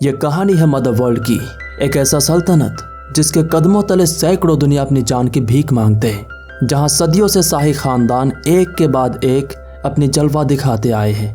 ये कहानी है मदर वर्ल्ड की, एक ऐसा सल्तनत जिसके कदमों तले सैकड़ों दुनिया अपनी जान की भीख मांगते हैं, जहां सदियों से शाही खानदान एक के बाद एक अपनी जलवा दिखाते आए हैं।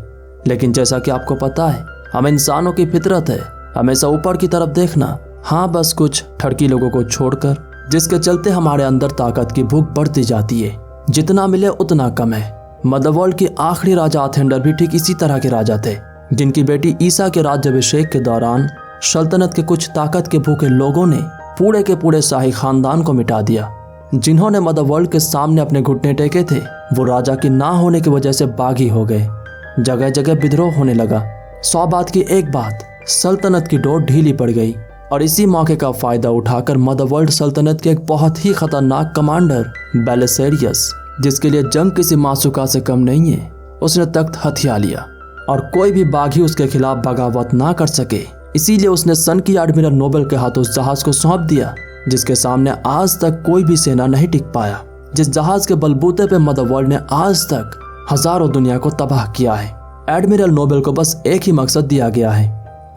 लेकिन जैसा कि आपको पता है, हम इंसानों की फितरत है हमेशा ऊपर की तरफ देखना। हाँ, बस कुछ ठरकी लोगों को छोड़कर, जिसके चलते हमारे अंदर ताकत की भूख बढ़ती जाती है। जितना मिले उतना कम है। मदर वर्ल्ड के आखिरी राजा आथेंडर भी ठीक इसी तरह के राजा थे, जिनकी बेटी ईसा के राज्याभिषेक के दौरान सल्तनत के कुछ ताकत के भूखे लोगों ने पूरे के पूरे शाही खानदान को मिटा दिया। जिन्होंने मदर वर्ल्ड के सामने अपने घुटने टेके थे, वो राजा की ना होने की वजह से बागी हो गए। जगह जगह विद्रोह होने लगा। 100 बात की एक बात, सल्तनत की डोर ढीली पड़ गई और इसी मौके का फायदा उठाकर मदर वर्ल्ड सल्तनत के एक बहुत ही खतरनाक कमांडर बेलिसेरियस, जिसके लिए जंग किसी मासूका से कम नहीं है, उसने तख्त हथिया लिया और कोई भी बागी उसके खिलाफ बगावत ना कर सके। इसीलिए उसने सन की एडमिरल नोबेल के हाथों उस जहाज को सौंप दिया जिसके सामने आज तक कोई भी सेना नहीं टिक पाया, जिस जहाज के बलबूते पे मदर वर्ल्ड ने आज तक हजारों दुनिया को तबाह किया है। एडमिरल नोबेल को बस एक ही मकसद दिया गया है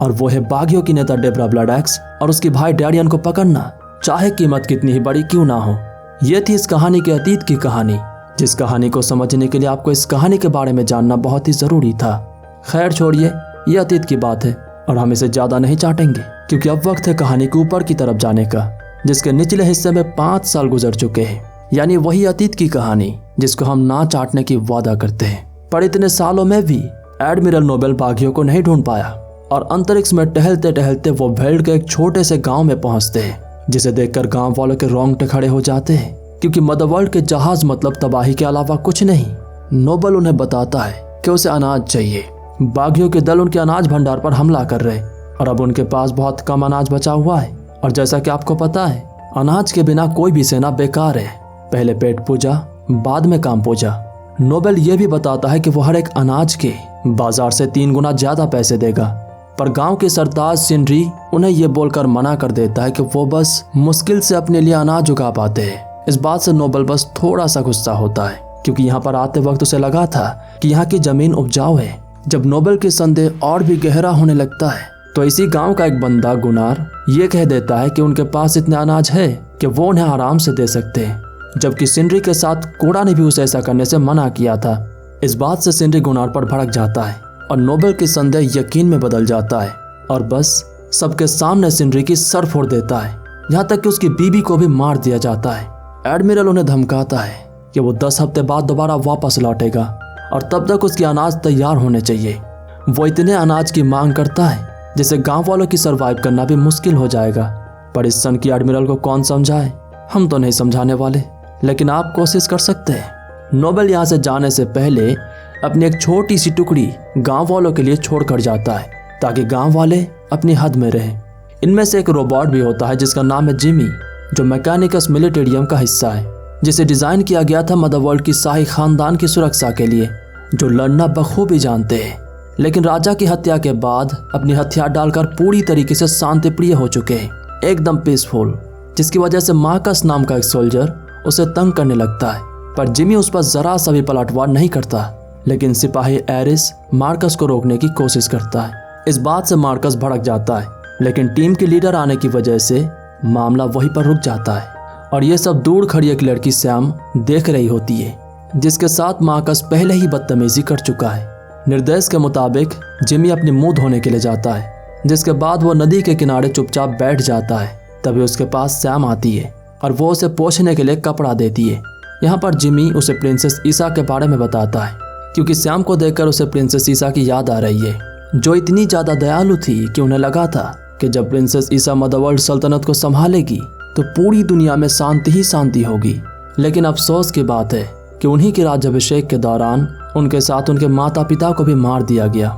और वो है बागियों की नेता डेब्रा ब्लैडएक्स और उसके भाई डैरियन को पकड़ना, चाहे कीमत कितनी ही बड़ी क्यों ना हो। ये थी इस कहानी के अतीत की कहानी, जिस कहानी को समझने के लिए आपको इस कहानी के बारे में जानना बहुत ही जरूरी था। खैर छोड़िए, ये अतीत की बात है और हम इसे ज्यादा नहीं चाटेंगे, क्योंकि अब वक्त है कहानी के ऊपर की तरफ जाने का, जिसके निचले हिस्से में 5 साल गुजर चुके हैं। यानी वही अतीत की कहानी जिसको हम ना चाटने की वादा करते हैं। पर इतने सालों में भी एडमिरल नोबेल बागियों को नहीं ढूंढ पाया और अंतरिक्ष में टहलते टहलते वो वेल्ड के एक छोटे से गांव में पहुंचते हैं, जिसे देखकर गांव वालों के रोंगटे खड़े हो जाते हैं, क्योंकि मदर वर्ल्ड के जहाज मतलब तबाही के अलावा कुछ नहीं। नोबेल उन्हें बताता है कि उसे अनाज चाहिए। बागियों के दल उनके अनाज भंडार पर हमला कर रहे और अब उनके पास बहुत कम अनाज बचा हुआ है। और जैसा कि आपको पता है, अनाज के बिना कोई भी सेना बेकार है। पहले पेट पूजा, बाद में काम पूजा। नोबेल ये भी बताता है कि वो हर एक अनाज के बाजार से 3 गुना ज्यादा पैसे देगा, पर गांव के सरताज सिनरी उन्हें ये बोलकर मना कर देता है कि वो बस मुश्किल से अपने लिए अनाज उगा पाते हैं। इस बात से नोबेल बस थोड़ा सा गुस्सा होता है, क्योंकि यहाँ पर आते वक्त उसे लगा था कि यहाँ की जमीन उपजाऊ है। जब नोबेल की संदेह और भी गहरा होने लगता है, तो इसी गांव का एक बंदा गुनार ये कह देता है कि उनके पास इतने अनाज है कि वो उन्हें आराम से दे सकते हैं, जबकि सिनरी के साथ कोड़ा ने भी उसे ऐसा करने से मना किया था। इस बात से सिनरी गुनार पर भड़क जाता है और नोबेल की संदेह यकीन में बदल जाता है और बस सबके सामने सिनरी की सर फोड़ देता है, यहाँ तक कि उसकी बीबी को भी मार दिया जाता है। एडमिरल उन्हें धमकाता है कि वो 10 हफ्ते बाद दोबारा वापस लौटेगा और तब तक उसके अनाज तैयार होने चाहिए। वो इतने अनाज की मांग करता है जिसे गांव वालों की सरवाइव करना भी मुश्किल हो जाएगा। पर इस सन की एडमिरल को कौन समझाए? हम तो नहीं समझाने वाले, लेकिन आप कोशिश कर सकते हैं। नोबेल यहाँ से जाने से पहले अपनी एक छोटी सी टुकड़ी गांव वालों के लिए छोड़कर जाता है, ताकि गांव वाले अपनी हद में रहें। इनमें से एक रोबोट भी होता है जिसका नाम है जिमी, जो मैकेनिकस मिलिटेरियम का हिस्सा है, जिसे डिजाइन किया गया था मदर वर्ल्ड की शाही खानदान की सुरक्षा के लिए, जो लड़ना बखूबी जानते हैं, लेकिन राजा की हत्या के बाद अपनी हथियार डालकर पूरी तरीके से शांति प्रिय हो चुके हैं, एकदम पीसफुल, जिसकी वजह से मार्कस नाम का एक सोल्जर उसे तंग करने लगता है। पर जिमी उस पर जरा सा भी पलटवार नहीं करता, लेकिन सिपाही एरिस मार्कस को रोकने की कोशिश करता है। इस बात से मार्कस भड़क जाता है, लेकिन टीम के लीडर आने की वजह से मामला वहीं पर रुक जाता है और ये सब दूर खड़ी एक लड़की सैम देख रही होती है, जिसके साथ मार्कस पहले ही बदतमीजी कर चुका है। निर्देश के मुताबिक जिमी अपनी मुंह धोने के लिए जाता है, जिसके बाद वो नदी के किनारे चुपचाप बैठ जाता है। तभी उसके पास सैम आती है और वो उसे पोंछने के लिए कपड़ा देती है। यहाँ पर जिमी उसे प्रिंसेस ईसा के बारे में बताता है, क्योंकि सैम को देखकर उसे प्रिंसेस ईसा की याद आ रही है, जो इतनी ज्यादा दयालु थी कि उन्हें लगा था कि जब प्रिंसेस ईसा मदर वर्ल्ड सल्तनत को संभालेगी तो पूरी दुनिया में शांति ही शांति होगी। लेकिन अफसोस की बात है कि उन्हीं के राज्याभिषेक के दौरान उनके साथ उनके माता पिता को भी मार दिया गया।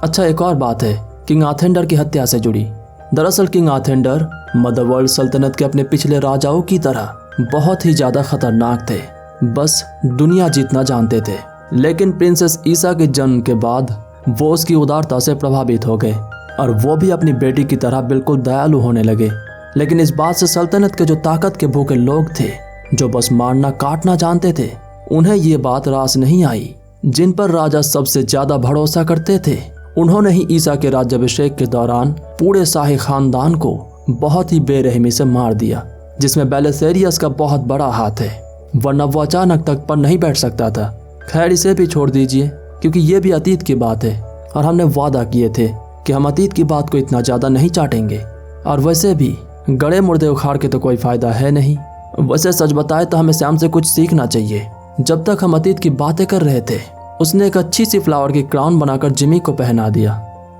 अच्छा, एक और बात है किंग आथेंडर की हत्या से जुड़ी। दरअसल किंग आथेंडर मदर वर्ल्ड सल्तनत के अपने पिछले राजाओं की तरह बहुत ही ज्यादा खतरनाक थे, बस दुनिया जीतना जानते थे। लेकिन प्रिंसेस ईसा के जन्म के बाद वो उसकी उदारता से प्रभावित हो गए और वो भी अपनी बेटी की तरह बिल्कुल दयालु होने लगे। लेकिन इस बात से सल्तनत के जो ताकत के भूखे लोग थे, जो बस मारना काटना जानते थे, उन्हें ये बात रास नहीं आई। जिन पर राजा सबसे ज्यादा भरोसा करते थे उन्होंने ही ईसा के राज्याभिषेक के दौरान पूरे शाही खानदान को बहुत ही बेरहमी से मार दिया, जिसमें बेलिसेरियस का बहुत बड़ा हाथ है, वरना वो अचानक तख्त पर नहीं बैठ सकता था। खैर, इसे भी छोड़ दीजिए क्योंकि ये भी अतीत की बात है और हमने वादा किए थे कि हम अतीत की बात को इतना ज़्यादा नहीं चाटेंगे। और वैसे भी गड़े मुर्दे उखाड़ के तो कोई फ़ायदा है नहीं। वैसे सच बताए तो हमें श्याम से कुछ सीखना चाहिए। जब तक हम अतीत की बातें कर रहे थे, उसने एक अच्छी सी फ्लावर की क्राउन बनाकर जिमी को पहना दिया,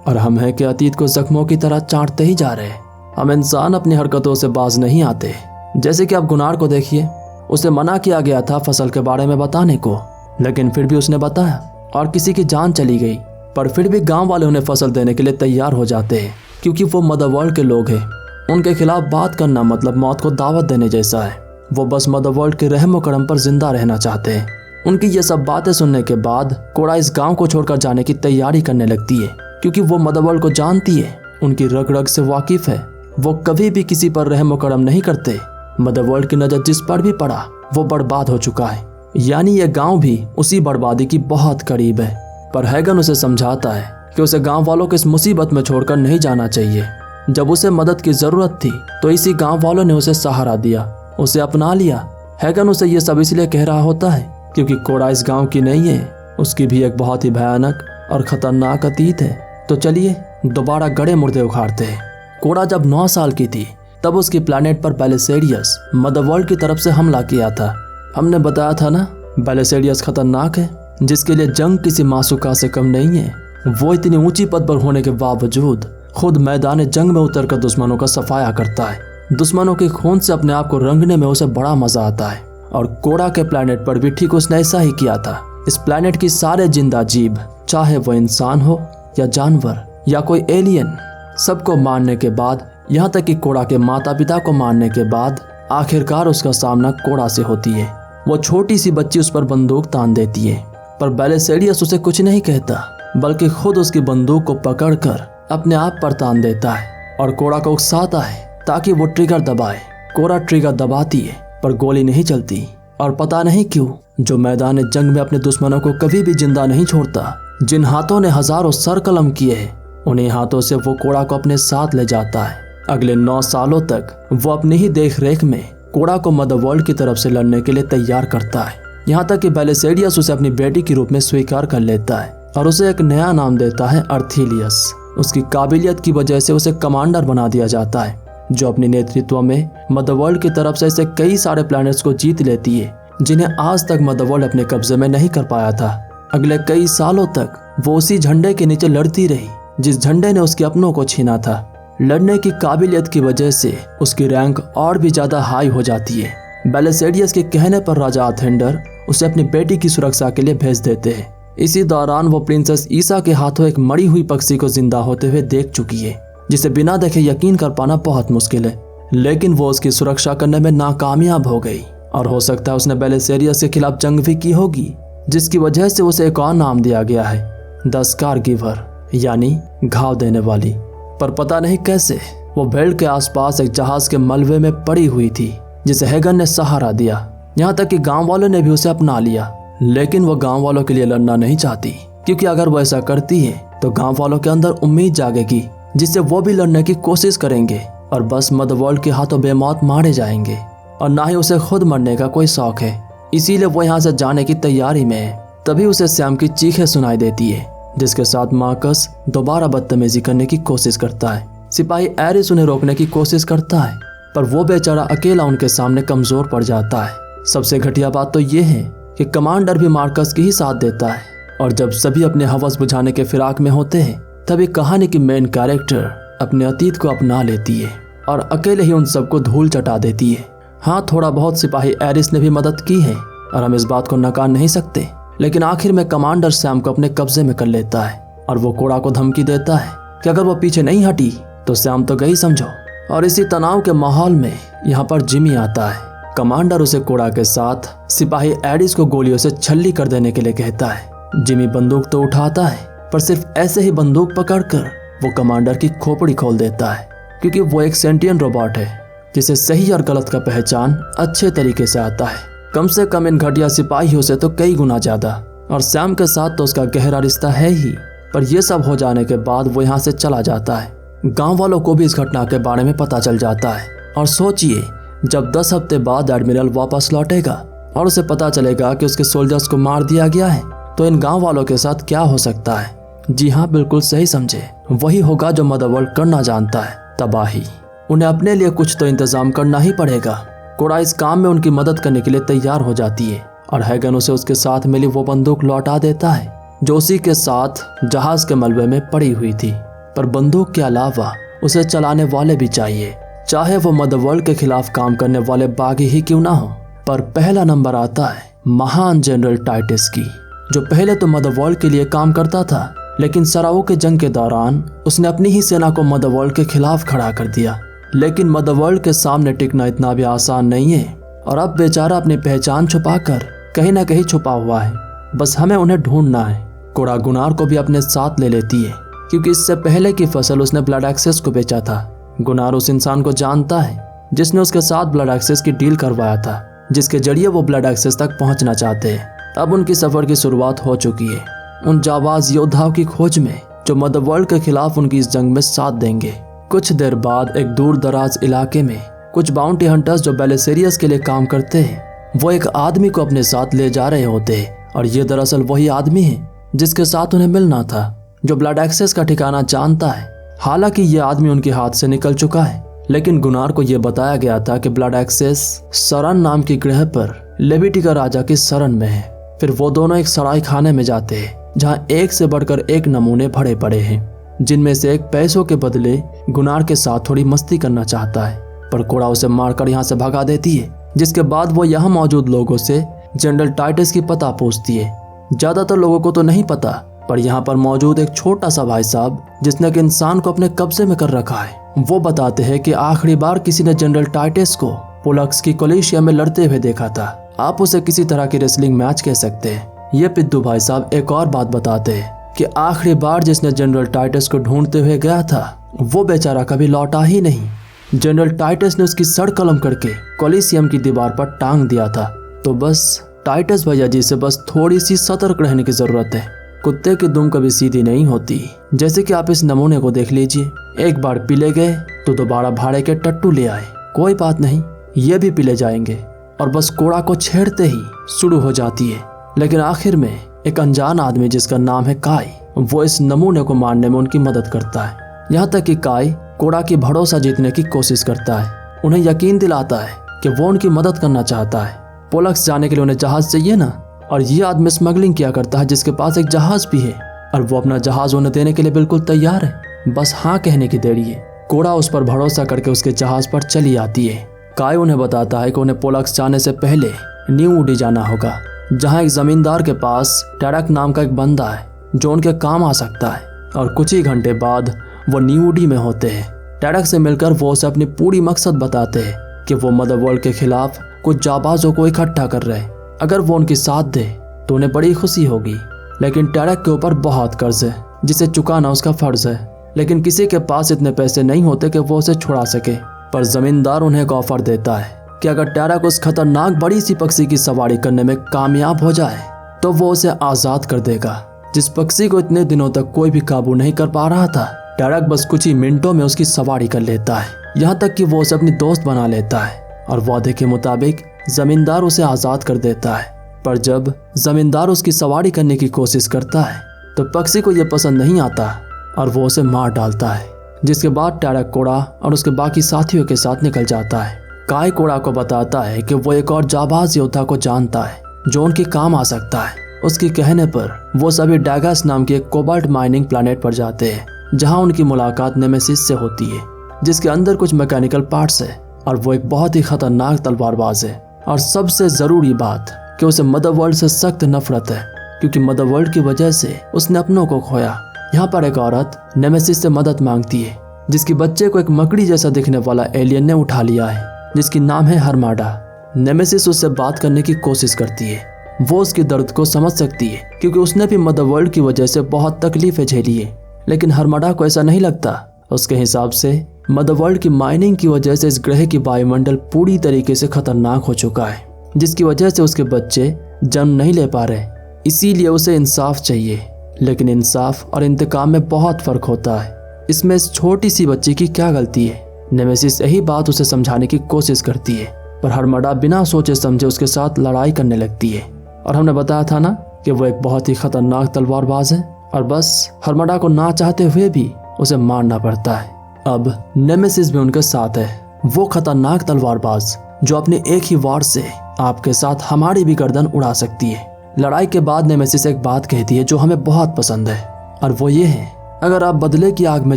और हम हैं कि अतीत को जख्मों की तरह चाटते ही जा रहे। हम इंसान अपनी हरकतों से बाज नहीं आते। जैसे कि आप गुनार को देखिए, उसे मना किया गया था फसल के बारे में बताने को, लेकिन फिर भी उसने बताया और किसी की जान चली गई। पर फिर भी गांव वाले उन्हें फसल देने के लिए तैयार हो जाते हैं, क्योंकि वो मदर वर्ल्ड के लोग हैं। उनके खिलाफ बात करना मतलब मौत को दावत देने जैसा है। वो बस मदर वर्ल्ड के रहम व करम पर जिंदा रहना चाहते हैं। उनकी ये सब बातें सुनने के बाद कोड़ा इस गांव को छोड़कर जाने की तैयारी करने लगती है, क्योंकि वो मदर वर्ल्ड को जानती है, उनकी रग रग से वाकिफ है। वो कभी भी किसी पर रहम व करम नहीं करते। मदर वर्ल्ड की नज़र जिस पर भी पड़ा वो बर्बाद हो चुका है, यानी ये गांव भी उसी बर्बादी की बहुत करीब है। पर हैगन उसे समझाता है कि उसे गांव वालों को इस मुसीबत में छोड़कर नहीं जाना चाहिए। जब उसे मदद की जरूरत थी तो इसी गांव वालों ने उसे सहारा दिया, उसे अपना लिया। हैगन उसे ये सब इसलिए कह रहा होता है क्योंकि कोड़ा इस गांव की नहीं है, उसकी भी एक बहुत ही भयानक और खतरनाक अतीत है। तो चलिए दोबारा गड़े मुर्दे उखाड़ते हैं। कोड़ा जब 9 साल की थी तब उसकी प्लैनेट पर बेलिसेरियस मदर वर्ल्ड की तरफ से हमला किया था। हमने बताया था ना, बेलिसेरियस खतरनाक है, जिसके लिए जंग किसी मासूका से कम नहीं है। वो इतनी ऊंची पद पर होने के बावजूद खुद मैदान जंग में उतरकर दुश्मनों का सफाया करता है। दुश्मनों के खून से अपने आप को रंगने में उसे बड़ा मजा आता है। और कोड़ा के प्लैनेट पर भी ठीक उसने ऐसा ही किया था। इस प्लैनेट की सारे जिंदा जीव, चाहे वो इंसान हो या जानवर या कोई एलियन, सबको मारने के बाद, यहाँ तक कि कोड़ा के माता पिता को मारने के बाद, आखिरकार उसका सामना कोड़ा से होती है। वो छोटी सी बच्ची उस पर बंदूक तान देती है, पर बेलिसेरियस उसे कुछ नहीं कहता, बल्कि खुद उसकी बंदूक को पकड़कर अपने आप पर तान देता है और कोड़ा को उकसाता है ताकि वो ट्रिगर दबाए। कोड़ा ट्रिगर दबाती है पर गोली नहीं चलती, और पता नहीं क्यों जो मैदान जंग में अपने दुश्मनों को कभी भी जिंदा नहीं छोड़ता, जिन हाथों ने हजारों सर कलम किए हैं, उन्हीं हाथों से वो कोड़ा को अपने साथ ले जाता है। अगले 9 सालों तक वो अपनी ही देख रेख में कोड़ा को मदर वर्ल्ड की तरफ से लड़ने के लिए तैयार करता है, यहाँ तक कि बेलिसेरियस उसे अपनी बेटी के रूप में स्वीकार कर लेता है और उसे एक नया नाम देता है, अर्थीलियस। उसकी काबिलियत की वजह से उसे कमांडर बना दिया जाता है, जो अपने नेतृत्व में मदर वर्ल्ड की तरफ से ऐसे कई सारे प्लैनेट्स को जीत लेती है जिन्हें आज तक मदर वर्ल्ड अपने कब्जे में नहीं कर पाया था। अगले कई सालों तक वो उसी झंडे के नीचे लड़ती रही जिस झंडे ने उसके अपनों को छीना था। लड़ने की काबिलियत की वजह से उसकी रैंक और भी ज्यादा हाई हो जाती है। बेलिसेरियस के कहने पर राजा अथेंडर उसे अपनी बेटी की सुरक्षा के लिए भेज देते हैं। इसी दौरान वो प्रिंसेस ईसा के हाथों एक मरी हुई पक्षी को जिंदा होते हुए देख चुकी है, जिसे बिना देखे यकीन कर पाना बहुत मुश्किल है, लेकिन वो उसकी सुरक्षा करने में नाकामयाब हो गई। और हो सकता है उसने बेलिसेरियस के खिलाफ जंग भी की होगी, जिसकी वजह से उसे एक और नाम दिया गया है, द स्कार गिवर, यानी घाव देने वाली। पर पता नहीं कैसे वो बेल्ट के आसपास एक जहाज के मलबे में पड़ी हुई थी, जिसे हैगन ने सहारा दिया। यहाँ तक कि गांव वालों ने भी उसे अपना लिया, लेकिन वो गांव वालों के लिए लड़ना नहीं चाहती, क्योंकि अगर वो ऐसा करती है तो गांव वालों के अंदर उम्मीद जागेगी, जिससे वो भी लड़ने की कोशिश करेंगे और बस मदर वर्ल्ड के हाथों बेमौत मारे जाएंगे। और ना ही उसे खुद मरने का कोई शौक है, इसीलिए वो यहाँ से जाने की तैयारी में है। तभी उसे श्याम की चीखें सुनाई देती है, जिसके साथ मार्कस दोबारा बदतमीजी करने की कोशिश करता है। सिपाही एरिस उन्हें रोकने की कोशिश करता है, पर वो बेचारा अकेला उनके सामने कमजोर पड़ जाता है। सबसे घटिया बात तो ये है कि कमांडर भी मार्कस की ही साथ देता है, और जब सभी अपने हवस बुझाने के फिराक में होते हैं, तभी कहानी की मेन कैरेक्टर अपने अतीत को अपना लेती है और अकेले ही उन सबको धूल चटा देती है। हाँ, थोड़ा बहुत सिपाही एरिस ने भी मदद की है और हम इस बात को नकार नहीं सकते, लेकिन आखिर में कमांडर श्याम को अपने कब्जे में कर लेता है और वो कोड़ा को धमकी देता है कि अगर वो पीछे नहीं हटी तो श्याम तो गई समझो। और इसी तनाव के माहौल में यहाँ पर जिमी आता है। कमांडर उसे कोड़ा के साथ सिपाही एडिस को गोलियों से छल्ली कर देने के लिए कहता है। जिमी बंदूक तो उठाता है, पर सिर्फ ऐसे ही बंदूक पकड़कर वो कमांडर की खोपड़ी खोल देता है, क्योंकि वो एक सेंटियन रोबोट है जिसे सही और गलत का पहचान अच्छे तरीके से आता है, कम से कम इन घटिया सिपाहियों से तो कई गुना ज्यादा। और श्याम के साथ तो उसका गहरा रिश्ता है ही, पर यह सब हो जाने के बाद वो यहाँ से चला जाता है। गांव वालों को भी इस घटना के बारे में पता चल जाता है। और सोचिए, जब 10 हफ्ते बाद एडमिरल वापस लौटेगा और उसे पता चलेगा कि उसके सोल्जर्स को मार दिया गया है, तो इन गांव वालों के साथ क्या हो सकता है। जी हाँ, बिल्कुल सही समझे, वही होगा जो मदरवर्ल्ड करना जानता है, तबाही। उन्हें अपने लिए कुछ तो इंतजाम करना ही पड़ेगा। कोड़ा इस काम में उनकी मदद करने के लिए तैयार हो जाती है और हैगन उसे उसके साथ मिली वो बंदूक लौटा देता है जो उसी के साथ जहाज के मलबे में पड़ी हुई थी। पर बंदूक के अलावा उसे चलाने वाले भी चाहिए, चाहे वो मदरवर्ल्ड के खिलाफ काम करने वाले बागी ही क्यों ना हो। पर पहला नंबर आता है महान जनरल टाइटस की, जो पहले तो मदरवर्ल्ड के लिए काम करता था, लेकिन सराओ के जंग के दौरान उसने अपनी ही सेना को मदरवर्ल्ड के खिलाफ खड़ा कर दिया। लेकिन मदरवर्ल्ड के सामने टिकना इतना भी आसान नहीं है और अब बेचारा अपनी पहचान छुपाकर कहीं ना कहीं छुपा हुआ है। बस हमें उन्हें ढूंढना है। कोड़ा गुनार को भी अपने साथ ले लेती है, क्योंकि इससे पहले की फसल उसने ब्लड एक्सेस को बेचा था। गुनार उस इंसान को जानता है जिसने उसके साथ ब्लड एक्सेस की डील करवाया था, जिसके जरिए वो ब्लड एक्सेस तक पहुंचना चाहते हैं। अब उनकी सफर की शुरुआत हो चुकी है, उन जाबाज योद्धाओं की खोज में जो मदरवर्ल्ड के खिलाफ उनकी इस जंग में साथ देंगे। कुछ देर बाद एक दूर दराज इलाके में कुछ बाउंटी हंटर्स जो बेलिसेरियस के लिए काम करते हैं, वो एक आदमी को अपने साथ ले जा रहे होते हैं। और ये दरअसल वही आदमी है जिसके साथ उन्हें मिलना था, जो ब्लड एक्सेस का ठिकाना जानता है। हालांकि ये आदमी उनके हाथ से निकल चुका है, लेकिन गुनार को यह बताया गया था कि ब्लड एक्सेस सरन नाम की ग्रह पर लेविटिका राजा की शरण में है। फिर वो दोनों एक सराय खाने में जाते हैं जहां एक से बढ़कर एक नमूने भरे पड़े हैं, जिनमें से एक पैसों के बदले गुनार के साथ थोड़ी मस्ती करना चाहता है। पर कोड़ा उसे मारकर यहाँ से भगा देती है, जिसके बाद वो यहाँ मौजूद लोगों से जनरल टाइटस की पता पूछती है। ज्यादातर लोगों को तो नहीं पता, पर यहाँ पर मौजूद एक छोटा सा भाई साहब जिसने एक इंसान को अपने कब्जे में कर रखा है, वो बताते हैं कि आखिरी बार किसी ने जनरल टाइटस को पोलक्स की कोलिशिया में लड़ते हुए देखा था। आप उसे किसी तरह की रेसलिंग मैच कह सकते हैं। ये पिद्दू भाई साहब एक और बात बताते हैं कि आखिरी बार जिसने जनरल टाइटस को ढूंढते हुए गया था, वो बेचारा कभी लौटा ही नहीं। जनरल टाइटस ने उसकी सर कलम करके कोलिसियम की दीवार पर टांग दिया था। तो बस टाइटस भैया जी से बस थोड़ी सी सतर्क रहने की जरूरत है। कुत्ते की दुम कभी सीधी नहीं होती। जैसे कि आप इस नमूने को देख लीजिए, एक बार पी ले गए तो दोबारा भाड़े के टट्टू ले आए। कोई बात नहीं, ये भी पी ले जाएंगे। और बस कोड़ा को छेड़ते ही शुरू हो जाती है। लेकिन आखिर में एक अनजान आदमी जिसका नाम है काई, वो इस नमूने को मारने में उनकी मदद करता है। यहाँ तक कि काई कोड़ा की भरोसा जीतने की कोशिश करता है, उन्हें यकीन दिलाता है कि वो उनकी मदद करना चाहता है। पोलक्स जाने के लिए उन्हें जहाज चाहिए ना, और ये आदमी स्मगलिंग किया करता है जिसके पास एक जहाज भी है, और वो अपना जहाज उन्हें देने के लिए बिल्कुल तैयार है। बस हाँ कहने की देरी है। कोड़ा उस पर भरोसा करके उसके जहाज पर चली आती है। काई उन्हें बताता है कि उन्हें पोलक्स जाने से पहले न्यू वुडी जाना होगा, जहाँ एक जमींदार के पास टैरक नाम का एक बंदा है जो उनके काम आ सकता है। और कुछ ही घंटे बाद वो न्यू वुडी में होते हैं। टैरक से मिलकर वो उसे अपनी पूरी मकसद बताते हैं कि वो मदरवर्ल्ड के खिलाफ कुछ जाबाजों को इकट्ठा कर रहे हैं। अगर वो उनकी साथ दे तो उन्हें बड़ी खुशी होगी। लेकिन टैरक के ऊपर बहुत कर्ज है जिसे चुकाना उसका फर्ज है, लेकिन किसी के पास इतने पैसे नहीं होते कि वो उसे छुड़ा सके। पर जमींदार उन्हें एक ऑफर देता है कि अगर टैरक उस खतरनाक बड़ी सी पक्षी की सवारी करने में कामयाब हो जाए तो वो उसे आजाद कर देगा, जिस पक्षी को इतने दिनों तक कोई भी काबू नहीं कर पा रहा था। टैरक बस कुछ ही मिनटों में उसकी सवारी कर लेता है, यहाँ तक कि वो उसे अपनी दोस्त बना लेता है और वादे के मुताबिक जमींदार उसे आजाद कर देता है। पर जब जमींदार उसकी सवारी करने की कोशिश करता है तो पक्षी को यह पसंद नहीं आता और वो उसे मार डालता है, जिसके बाद टैरक कोड़ा और उसके बाकी साथियों के साथ निकल जाता है। काई कोड़ा को बताता है कि वो एक और जाबाज योद्धा को जानता है जो उनके काम आ सकता है। उसके कहने पर वो सभी डैगस नाम के एक कोबाल्ट माइनिंग प्लैनेट पर जाते हैं, जहां उनकी मुलाकात नेमेसिस से होती है, जिसके अंदर कुछ मैकेनिकल पार्ट्स है और वो एक बहुत ही खतरनाक तलवारबाज है। और सबसे जरूरी बात कि उसे मदरवर्ल्ड से सख्त नफरत है, क्योंकि मदरवर्ल्ड की वजह से उसने अपनों को खोया। यहाँ पर एक औरत नेमेसिस से मदद मांगती है, जिसकी बच्चे को एक मकड़ी जैसा दिखने वाला एलियन ने उठा लिया है, जिसकी नाम है हरमाडा। नेमेसिस उससे बात करने की कोशिश करती है। वो उसके दर्द को समझ सकती है, क्योंकि उसने भी मदरवर्ल्ड की वजह से बहुत तकलीफें झेली है। लेकिन हरमाडा को ऐसा नहीं लगता। उसके हिसाब से मदरवर्ल्ड की माइनिंग की वजह से इस ग्रह की वायुमंडल पूरी तरीके से खतरनाक हो चुका है, जिसकी वजह से उसके बच्चे जन्म नहीं ले पा रहे। इसीलिए उसे इंसाफ चाहिए। लेकिन इंसाफ और इंतकाम में बहुत फर्क होता है। इसमें इस छोटी सी बच्ची की क्या गलती है? नेमेसिस यही बात उसे समझाने की कोशिश करती है, पर हरमडा बिना सोचे समझे उसके साथ लड़ाई करने लगती है। और हमने बताया था ना कि वो एक बहुत ही खतरनाक तलवारबाज है, और बस हरमडा को ना चाहते हुए भी उसे मारना पड़ता है। अब नेमेसिस भी उनके साथ है, वो खतरनाक तलवारबाज जो अपने एक ही वार से आपके साथ हमारी भी गर्दन उड़ा सकती है। लड़ाई के बाद नेमेसिस एक बात कहती है जो हमें बहुत पसंद है, और वो ये है, अगर आप बदले की आग में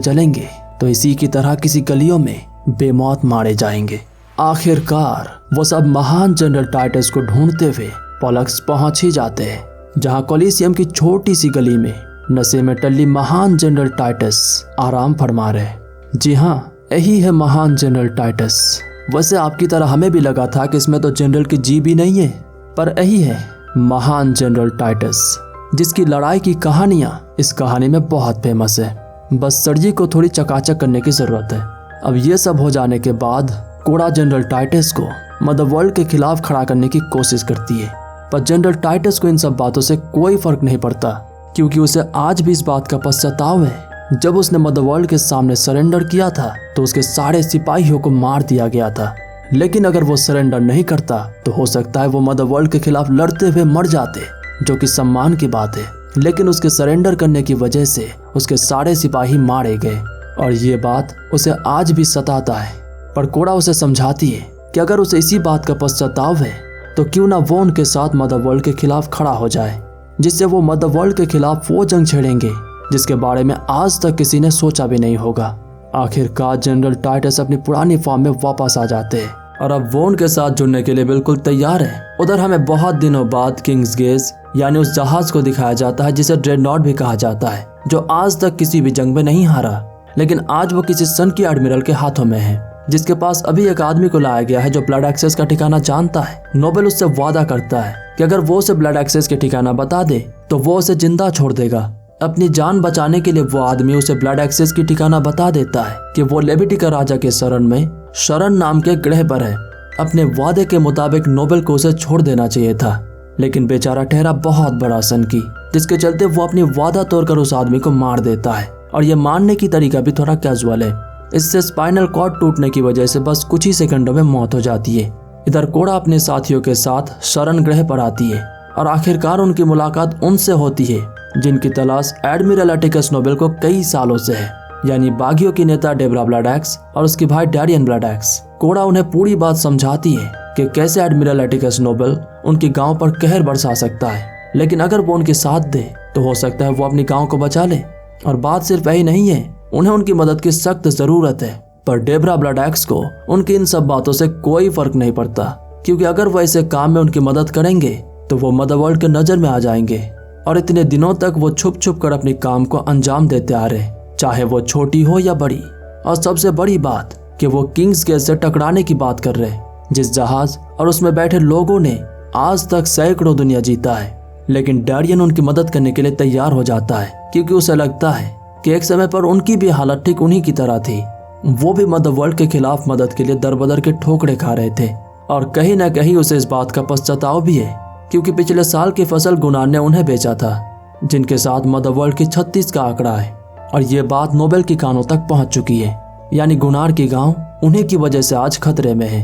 जलेंगे तो इसी की तरह किसी गलियों में बेमौत मारे जाएंगे। आखिरकार वो सब महान जनरल टाइटस को ढूंढते हुए पोलक्स पहुंच ही जाते हैं, जहां कोलिसियम की छोटी सी गली में नशे में टल्ली महान जनरल टाइटस आराम फरमा रहे। जी हाँ, यही है महान जनरल टाइटस। वैसे आपकी तरह हमें भी लगा था कि इसमें तो जनरल की जी भी नहीं है, पर यही है महान जनरल टाइटस, जिसकी लड़ाई की कहानियां इस कहानी में बहुत फेमस है। बस सर्जी को थोड़ी चकाचक करने की जरूरत है। अब ये सब हो जाने के बाद कोड़ा जनरल टाइटस को मदर वर्ल्ड के खिलाफ खड़ा करने की कोशिश करती है, पर जनरल टाइटस को इन सब बातों से कोई फर्क नहीं पड़ता, क्योंकि उसे आज भी इस बात का पश्चाताप है जब उसने मदर वर्ल्ड के सामने सरेंडर किया था तो उसके सारे सिपाहियों को मार दिया गया था। लेकिन अगर वो सरेंडर नहीं करता तो हो सकता है वो मदर वर्ल्ड के खिलाफ लड़ते हुए मर जाते, जो कि सम्मान की बात है। लेकिन उसके सरेंडर करने की वजह से उसके सारे सिपाही मारे गए, और ये बात उसे आज भी सताता है। पर कोड़ा उसे समझाती है कि अगर उसे इसी बात का पश्चाताप है तो क्यों ना वो उनके साथ मदर वर्ल्ड के खिलाफ खड़ा हो जाए, जिससे वो मदर वर्ल्ड के खिलाफ वो जंग छेड़ेंगे जिसके बारे में आज तक किसी ने सोचा भी नहीं होगा। आखिरकार जनरल टाइटस अपनी पुरानी फॉर्म में वापस आ जाते हैं, और अब वो उनके साथ जुड़ने के लिए बिल्कुल तैयार है। उधर हमें बहुत दिनों बाद किंग्स गेज यानी उस जहाज को दिखाया जाता है जिसे ड्रेडनॉट भी कहा जाता है, जो आज तक किसी भी जंग में नहीं हारा, लेकिन आज वो किसी सन की एडमिरल के हाथों में है, जिसके पास अभी एक आदमी को लाया गया है जो ब्लड एक्सेस का ठिकाना जानता है। नोबेल उससे वादा करता है कि अगर वो उसे ब्लड एक्सेस के ठिकाना बता दे तो वो उसे जिंदा छोड़ देगा। अपनी जान बचाने के लिए वो आदमी उसे ब्लड एक्सेस की ठिकाना बता देता है कि वो लेविटिका राजा के शरण में शरण नाम के ग्रह पर है। अपने वादे के मुताबिक नोबेल को उसे छोड़ देना चाहिए था, लेकिन बेचारा ठहरा बहुत बड़ा सनकी, जिसके चलते वो अपनी वादा तोड़कर उस आदमी को मार देता है। और ये मारने की तरीका भी थोड़ा कैजुअल है। इससे स्पाइनल कॉर्ड टूटने की वजह से बस कुछ ही सेकंडों में मौत हो जाती है। इधर कोड़ा अपने साथियों के साथ शरण ग्रह पर आती है, और आखिरकार उनकी मुलाकात उनसे होती है जिनकी तलाश एडमिरल अटिकस नोबेल को कई सालों से है, यानी बागियों की नेता डेब्रा ब्लैडएक्स और उसके भाई डैरियन ब्लैडएक्स। कोड़ा उन्हें पूरी बात समझाती है कि कैसे एडमिरल अटिकस नोबेल उनके गांव पर कहर बरसा सकता है, लेकिन अगर वो उनके साथ दे तो हो सकता है वो अपनी गांव को बचा ले। और बात सिर्फ यही नहीं है, उन्हें उनकी मदद की सख्त जरूरत है। पर डेब्रा ब्लैडएक्स को उनकी इन सब बातों से कोई फर्क नहीं पड़ता, क्योंकि अगर वो ऐसे काम में उनकी मदद करेंगे तो वो मदर वर्ल्ड के नजर में आ जाएंगे। और इतने दिनों तक वो छुप छुप कर अपनी काम को अंजाम देते आ रहे, चाहे वो छोटी हो या बड़ी। और सबसे बड़ी बात कि वो किंग्स गेट से टकराने की बात कर रहे, जिस जहाज और उसमें बैठे लोगों ने आज तक सैकड़ों दुनिया जीता है। लेकिन डैरियन उनकी मदद करने के लिए तैयार हो जाता है, क्योंकि उसे लगता है कि एक समय पर उनकी भी हालत ठीक उन्हीं की तरह थी। वो भी मदर वर्ल्ड के खिलाफ मदद के लिए दरबदर के ठोकरे खा रहे थे, और कहीं ना कहीं उसे इस बात का पश्चाताप भी है, क्योंकि पिछले साल की फसल गुनार ने उन्हें बेचा था, जिनके साथ मदर वर्ल्ड की 36 का आंकड़ा है। और ये बात नोबेल की कानों तक पहुंच चुकी है, यानी गुनार की गांव उन्हीं की वजह से आज खतरे में है,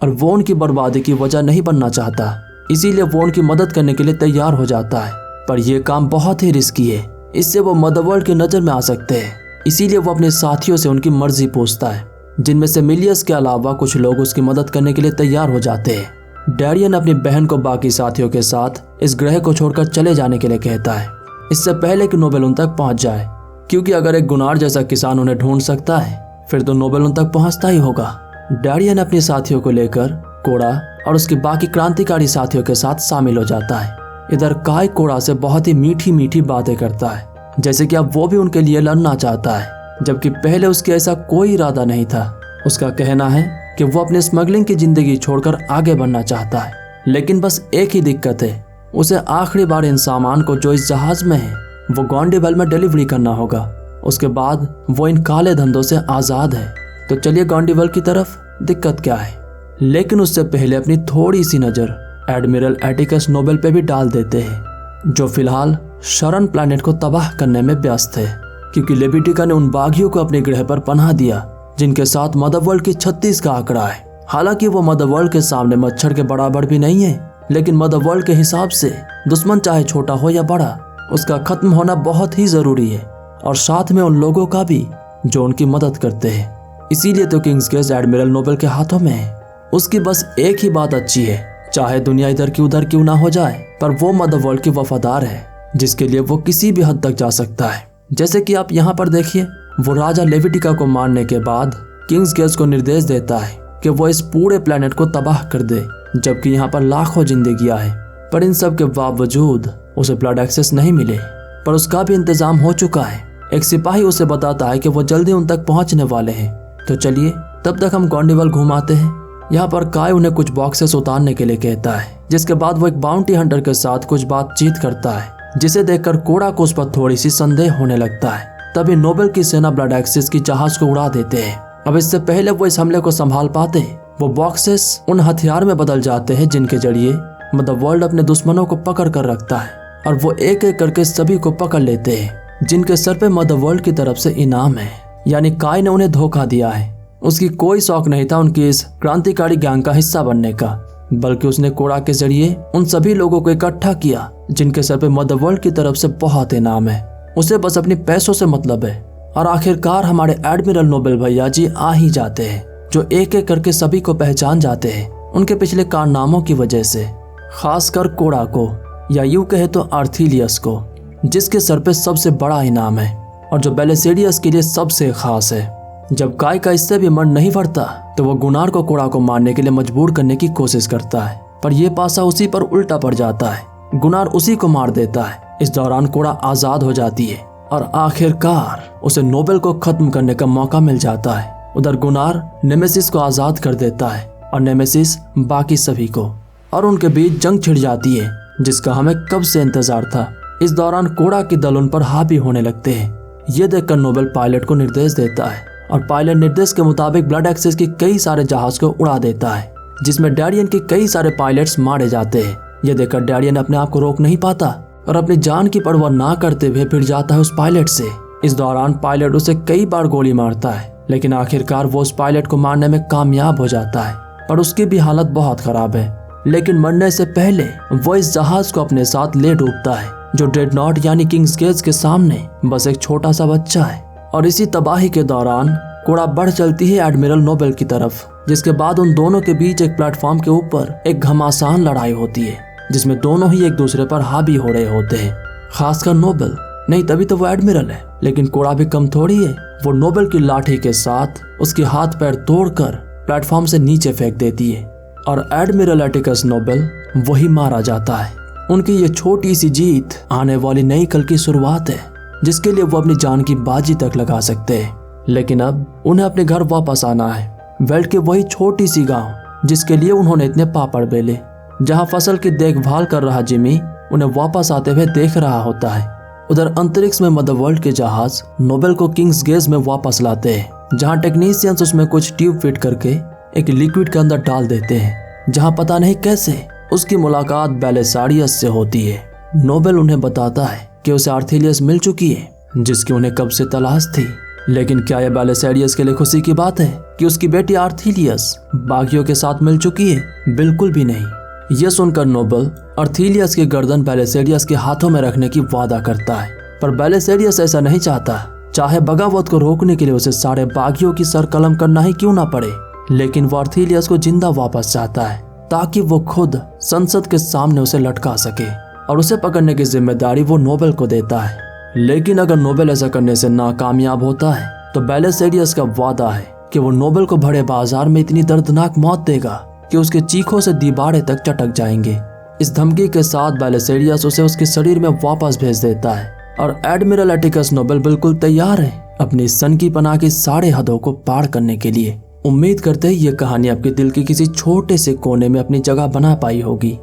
और वो उनकी बर्बादी की वजह नहीं बनना चाहता, इसीलिए वो उनकी मदद करने के लिए तैयार हो जाता है। पर यह काम बहुत ही रिस्की है, इससे वो मदर वर्ल्ड की नजर में आ सकते हैं, इसीलिए वो अपने साथियों से उनकी मर्जी पूछता है, जिनमें से मिलियस के अलावा कुछ लोग उसकी मदद करने के लिए तैयार हो जाते हैं। डैरियन अपनी बहन को बाकी साथियों के साथ इस ग्रह को छोड़कर चले जाने के लिए कहता है, इससे पहले कि नोबेल उन तक पहुंच जाए, क्योंकि अगर एक गुनार जैसा किसान उन्हें ढूंढ सकता है फिर तो नोबेल उन तक पहुंचता ही होगा। डैरियन अपने साथियों को लेकर कोड़ा और उसके बाकी क्रांतिकारी साथियों के साथ शामिल हो जाता है। इधर काय कोड़ा से बहुत ही मीठी मीठी बातें करता है, जैसे कि अब वो भी उनके लिए लड़ना चाहता है, जबकि पहले उसके ऐसा कोई इरादा नहीं था। उसका कहना है कि वो अपने स्मगलिंग की जिंदगी छोड़कर आगे बढ़ना चाहता है, लेकिन बस एक ही दिक्कत है, उसे आखिरी बार इन सामान को जो इस जहाज में है वो गॉन्डिवल में डिलीवरी करना होगा। उसके बाद वो इन काले धंधों से आज़ाद है। तो चलिए गॉन्डिवल की तरफ, दिक्कत क्या है। लेकिन उससे पहले अपनी थोड़ी सी नज़र एडमिरल एटिकस नोबेल पे भी डाल देते हैं, जो फिलहाल शरण प्लैनेट को तबाह करने में व्यस्त थे, क्योंकि लेविटिका ने उन बागियों को अपने ग्रह पर पनाह दिया जिनके साथ मदर वर्ल्ड की 36 का आंकड़ा है। हालांकि वो मदर वर्ल्ड के सामने मच्छर के बराबर भी नहीं है, लेकिन मदर वर्ल्ड के हिसाब से दुश्मन चाहे छोटा हो या बड़ा, उसका खत्म होना बहुत ही जरूरी है, और साथ में उन लोगों का भी जो उनकी मदद करते हैं। इसीलिए तो किंग्स गेज एडमिरल नोबेल के हाथों में है। उसकी बस एक ही बात अच्छी है, चाहे दुनिया इधर की उधर क्यों ना हो जाए, पर वो मदर वर्ल्ड की वफादार है, जिसके लिए वो किसी भी हद तक जा सकता है। जैसे कि आप यहाँ पर देखिए, वो राजा लेविटिका को मारने के बाद किंग्स गेज को निर्देश देता है कि वो इस पूरे प्लेनेट को तबाह कर दे, जबकि यहाँ पर लाखों जिंदगियां हैं। पर इन सब के बावजूद उसे ब्लड एक्सेस नहीं मिले, पर उसका भी इंतजाम हो चुका है। एक सिपाही उसे बताता है कि वो जल्दी उन तक पहुंचने वाले हैं। तो चलिए तब तक हम गॉन्डिवल घुमाते हैं। यहाँ पर काय उन्हें कुछ बॉक्सेस उतारने के लिए कहता है, जिसके बाद वो एक बाउंटी हंटर के साथ कुछ बातचीत करता है, जिसे देखकर कोड़ा को उस पर थोड़ी सी संदेह होने लगता है। तभी नोबेल की सेना ब्लड एक्सेस की जहाज को उड़ा देते हैं। अब इससे पहले वो इस हमले को संभाल पाते, वो बॉक्सेस उन हथियार में बदल जाते हैं जिनके जरिए मदर वर्ल्ड अपने दुश्मनों को पकड़ कर रखता है, और वो एक एक करके सभी को पकड़ लेते हैं जिनके सर पे मदर वर्ल्ड की तरफ से इनाम है। यानी काय ने उन्हें धोखा दिया है। उसकी कोई शौक नहीं था उनकी इस क्रांतिकारी गैंग का हिस्सा बनने का, बल्कि उसने कोड़ा के जरिए उन सभी लोगों को इकट्ठा किया जिनके सर पे मदर वर्ल्ड की तरफ से बहुत इनाम है। उसे बस अपने पैसों से मतलब है। और आखिरकार हमारे एडमिरल नोबेल भैया जी आ ही जाते हैं, जो एक एक करके सभी को पहचान जाते हैं उनके पिछले कारनामों की वजह से, खासकर कोड़ा को, या यूं कहे तो आर्थीलियस को, जिसके सर पे सबसे बड़ा इनाम है और जो बेलेसेडियस के लिए सबसे खास है। जब काय का इससे भी मन नहीं भरता तो वो गुनार को कोड़ा को मारने के लिए मजबूर करने की कोशिश करता है, पर यह पासा उसी पर उल्टा पड़ जाता है। गुनार उसी को मार देता है। इस दौरान कोड़ा आजाद हो जाती है और आखिरकार उसे नोबेल को खत्म करने का मौका मिल जाता है। उधर गुनार नेमेसिस को आजाद कर देता है और नेमेसिस बाकी सभी को, और उनके बीच जंग छिड़ जाती है जिसका हमें कब से इंतजार था। इस दौरान कोड़ा के दल उन पर हावी होने लगते हैं। ये देखकर नोबेल पायलट को निर्देश देता है और पायलट निर्देश के मुताबिक ब्लड एक्सेस की कई सारे जहाज को उड़ा देता है, जिसमें डैरियन के कई सारे पायलट्स मारे जाते हैं। यह देखकर डैरियन अपने आप को रोक नहीं पाता और अपनी जान की परवाह ना करते हुए भिड़ जाता है उस पायलट से। इस दौरान पायलट उसे कई बार गोली मारता है, लेकिन आखिरकार वो उस पायलट को मारने में कामयाब हो जाता है, पर उसकी भी हालत बहुत खराब है। लेकिन मरने से पहले वो इस जहाज को अपने साथ ले डूबता है, जो ड्रेडनॉट यानी किंग्स गेज के सामने बस एक छोटा सा बच्चा है। और इसी तबाही के दौरान कोड़ा बढ़ चलती है एडमिरल नोबेल की तरफ, जिसके बाद उन दोनों के बीच एक प्लेटफॉर्म के ऊपर एक घमासान लड़ाई होती है, जिसमें दोनों ही एक दूसरे पर हावी हो रहे होते हैं, खासकर नोबेल। नहीं, तभी तो वो एडमिरल है, लेकिन कोड़ा भी कम थोड़ी है। वो नोबेल की लाठी के साथ उसके हाथ पैर तोड़कर प्लेटफॉर्म से नीचे फेंक देती है और एडमिरल एटिकस नोबेल वही मारा जाता है। उनकी ये छोटी सी जीत आने वाली नई कल की शुरुआत है, जिसके लिए वो अपनी जान की बाजी तक लगा सकते हैं। लेकिन अब उन्हें अपने घर वापस आना है, वेल्ट के वही छोटी सी गांव जिसके लिए उन्होंने इतने पापड़ बेले। जहां फसल की देखभाल कर रहा जिमी उन्हें वापस आते हुए देख रहा होता है। उधर अंतरिक्ष में मदर वर्ल्ड के जहाज नोबेल को किंग्स गेज में वापस लाते हैं, जहां टेक्नीशियंस उसमें कुछ ट्यूब फिट करके एक लिक्विड के अंदर डाल देते हैं, जहां पता नहीं कैसे उसकी मुलाकात बेलेसाडियस से होती है। नोबेल उन्हें बताता है कि उसे आर्थीलियस मिल चुकी है, जिसकी उन्हें कब से तलाश थी। लेकिन क्या यह बेलेसाडियस के लिए खुशी की बात है कि उसकी बेटी आर्थीलियस बागियों के साथ मिल चुकी है? बिल्कुल भी नहीं। यह सुनकर नोबेल आर्थीलियस की गर्दन बेलेसाडियस के हाथों में रखने की वादा करता है, पर बेलेसाडियस ऐसा नहीं चाहता। चाहे बगावत को रोकने के लिए उसे सारे बागियों की सर कलम करना ही क्यों ना पड़े, लेकिन वो आर्थीलियस को जिंदा वापस चाहता है ताकि वो खुद संसद के सामने उसे लटका सके, और उसे पकड़ने की जिम्मेदारी वो नोबेल को देता है। लेकिन अगर नोबेल ऐसा करने से नाकामयाब होता है तो बेलेसाडियस का वादा है कि वो नोबेल को बड़े बाजार में इतनी दर्दनाक मौत देगा कि उसके चीखों से दीवारें तक चटक जाएंगे। इस धमकी के साथ बेलेसाडियस उसे उसके शरीर में वापस भेज देता है और एडमिरल एटिकस नोबेल बिल्कुल तैयार है अपनी सन की पनाह की सारे हदों को पार करने के लिए। उम्मीद करते हैं ये कहानी आपके दिल के किसी छोटे से कोने में अपनी जगह बना पाई होगी।